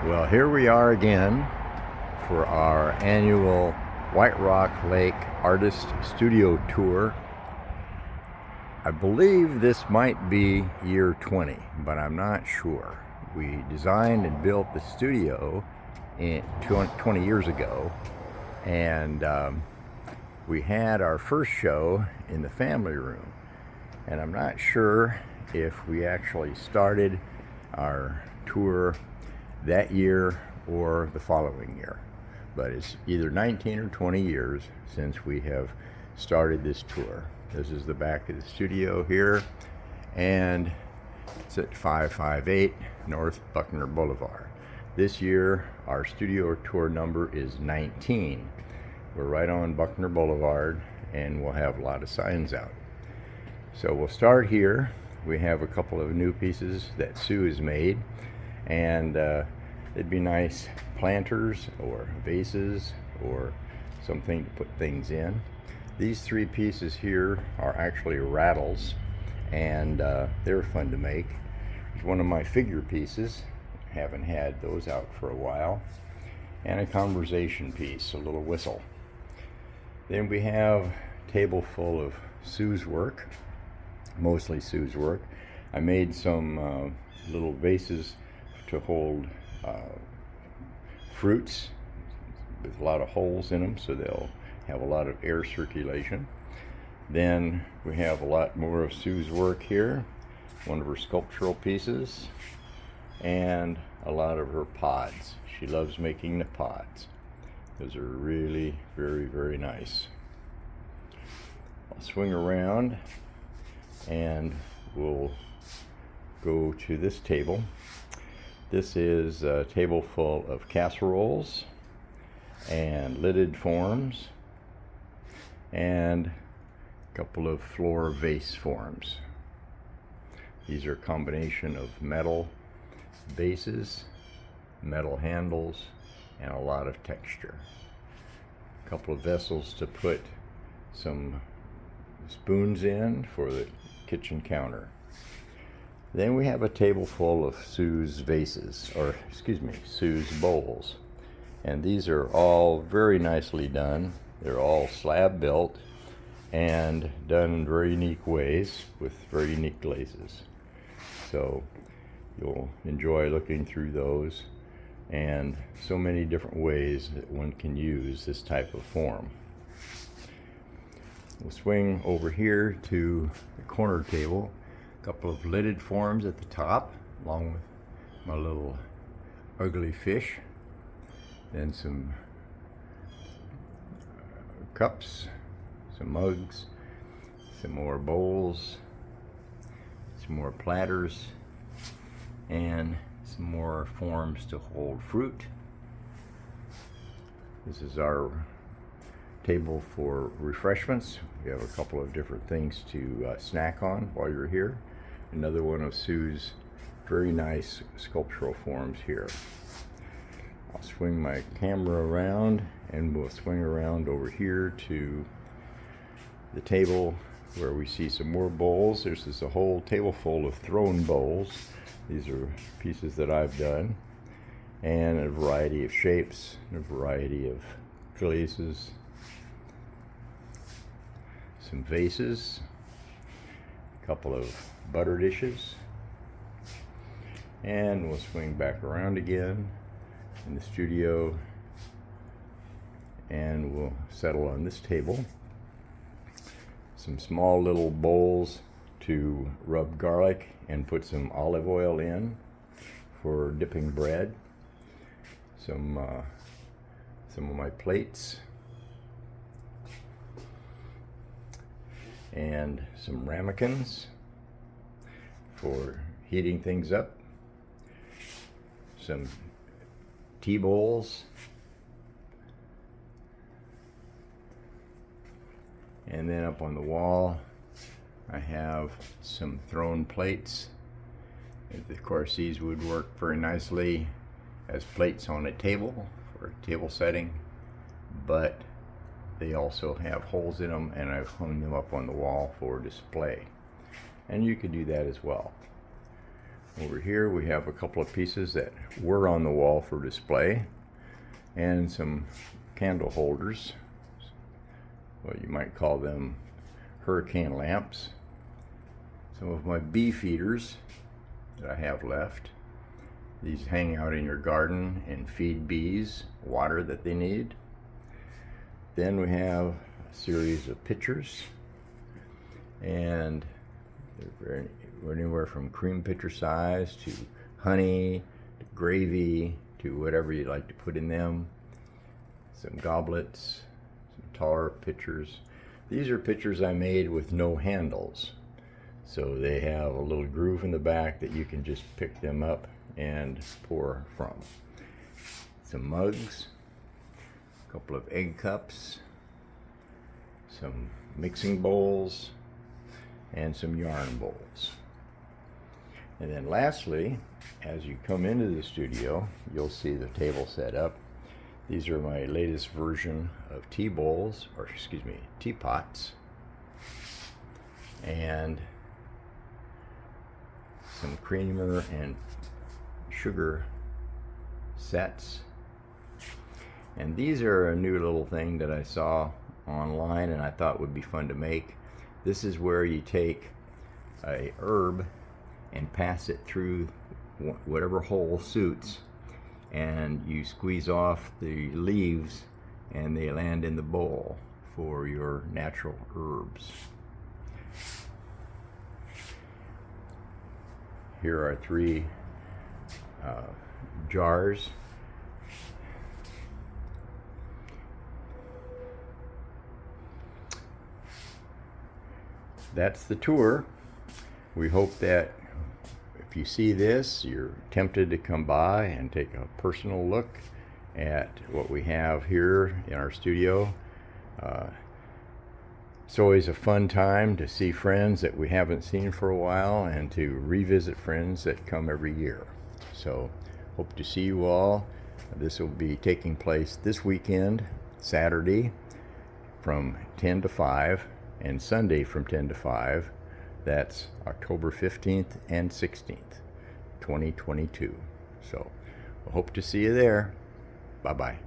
Well, here we are again for our annual White Rock Lake Artist Studio Tour. I believe this might be year 20, but I'm not sure. We designed and built the studio 20 years ago, and we had our first show in the family room. And I'm not sure if we actually started our tour that year or the following year, but it's either 19 or 20 years since we have started this tour. This is the back of the studio here, and it's at 558 North Buckner Boulevard. This year our studio tour number is 19. We're right on Buckner Boulevard, and we'll have a lot of signs out. So we'll start here. We have a couple of new pieces that Sue has made, and it'd be nice planters or vases or something to put things in. These three pieces here are actually rattles, and they're fun to make. It's one of my figure pieces. Haven't had those out for a while. And a conversation piece, a little whistle. Then we have a table full of Sue's work, mostly Sue's work. I made some little vases to hold fruits with a lot of holes in them, so they'll have a lot of air circulation. Then we have a lot more of Sue's work here, one of her sculptural pieces, and a lot of her pods. She loves making the pods. Those are really very, very nice. I'll swing around and we'll go to this table. This is a table full of casseroles and lidded forms and a couple of floor vase forms. These are a combination of metal bases, metal handles, and a lot of texture. A couple of vessels to put some spoons in for the kitchen counter. Then we have a table full of Sue's vases, or excuse me, Sue's bowls. And these are all very nicely done. They're all slab built and done in very unique ways with very unique glazes. So you'll enjoy looking through those, and so many different ways that one can use this type of form. We'll swing over here to the corner table. A couple of lidded forms at the top, along with my little ugly fish. Then some cups, some mugs, some more bowls, some more platters, and some more forms to hold fruit. This is our table for refreshments. We have a couple of different things to snack on while you're here. Another one of Sue's very nice sculptural forms here. I'll swing my camera around, and we'll swing around over here to the table where we see some more bowls. There's just a whole table full of thrown bowls. These are pieces that I've done, and a variety of shapes, and a variety of glazes. Some vases, a couple of butter dishes, and we'll swing back around again in the studio, and we'll settle on this table. Some small little bowls to rub garlic and put some olive oil in for dipping bread. Some of my plates, and some ramekins for heating things up. Some tea bowls, and then up on the wall I have some thrown plates. Of course, these would work very nicely as plates on a table for a table setting, but they also have holes in them, and I've hung them up on the wall for display. And you could do that as well. Over here we have a couple of pieces that were on the wall for display, and some candle holders. Well, you might call them hurricane lamps. Some of my bee feeders that I have left. These hang out in your garden and feed bees water that they need. Then we have a series of pitchers, and they're anywhere from cream pitcher size to honey, to gravy, to whatever you'd like to put in them. Some goblets, some taller pitchers. These are pitchers I made with no handles. So they have a little groove in the back that you can just pick them up and pour from. Some mugs, a couple of egg cups, some mixing bowls, and some yarn bowls. And then lastly, as you come into the studio, you'll see the table set up. These are my latest version of tea bowls, or excuse me, teapots. And some creamer and sugar sets. And these are a new little thing that I saw online and I thought would be fun to make. This is where you take a herb and pass it through whatever hole suits, and you squeeze off the leaves and they land in the bowl for your natural herbs. Here are 3 jars. That's the tour. We hope that if you see this, you're tempted to come by and take a personal look at what we have here in our studio. It's always a fun time to see friends that we haven't seen for a while and to revisit friends that come every year. So hope to see you all. This will be taking place this weekend, Saturday from 10 to 5 and Sunday from 10 to 5. That's October 15th and 16th, 2022. So I hope to see you there. Bye-bye.